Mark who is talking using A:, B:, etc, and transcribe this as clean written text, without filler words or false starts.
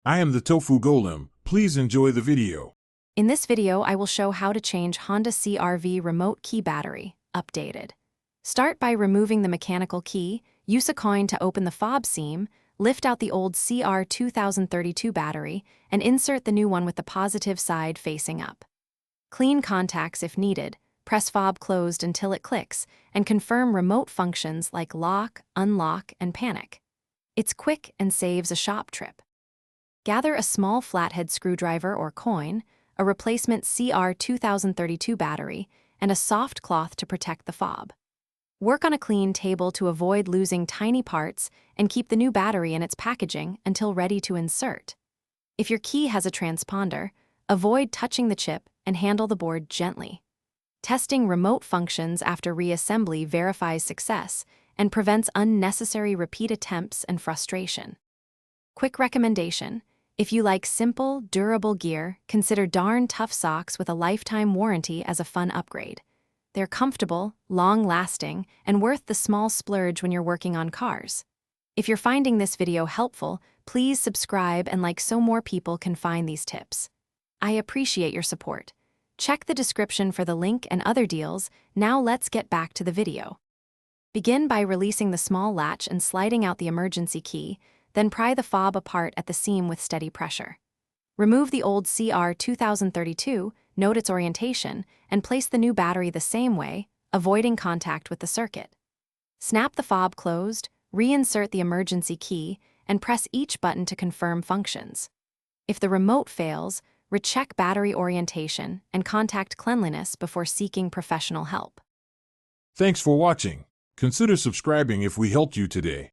A: I am the Tofu Golem. Please enjoy the video.
B: In this video, I will show how to change Honda CRV remote key battery, updated. Start by removing the mechanical key, use a coin to open the fob seam, lift out the old CR 2032 battery, and insert the new one with the positive side facing up. Clean contacts if needed, press fob closed until it clicks, and confirm remote functions like lock, unlock, and panic. It's quick and saves a shop trip. Gather a small flathead screwdriver or coin, a replacement CR 2032 battery, and a soft cloth to protect the fob. Work on a clean table to avoid losing tiny parts and keep the new battery in its packaging until ready to insert. If your key has a transponder, avoid touching the chip and handle the board gently. Testing remote functions after reassembly verifies success and prevents unnecessary repeat attempts and frustration. Quick recommendation: if you like simple, durable gear, consider Darn Tough socks with a lifetime warranty as a fun upgrade. They're comfortable, long-lasting, and worth the small splurge when you're working on cars. If you're finding this video helpful, please subscribe and like so more people can find these tips. I appreciate your support. Check the description for the link and other deals. Now let's get back to the video. Begin by releasing the small latch and sliding out the emergency key, then pry the fob apart at the seam with steady pressure. Remove the old CR 2032, note its orientation, and place the new battery the same way, avoiding contact with the circuit. Snap the fob closed, reinsert the emergency key, and press each button to confirm functions. If the remote fails, recheck battery orientation and contact cleanliness before seeking professional help.
A: Thanks for watching. Consider subscribing if we helped you today.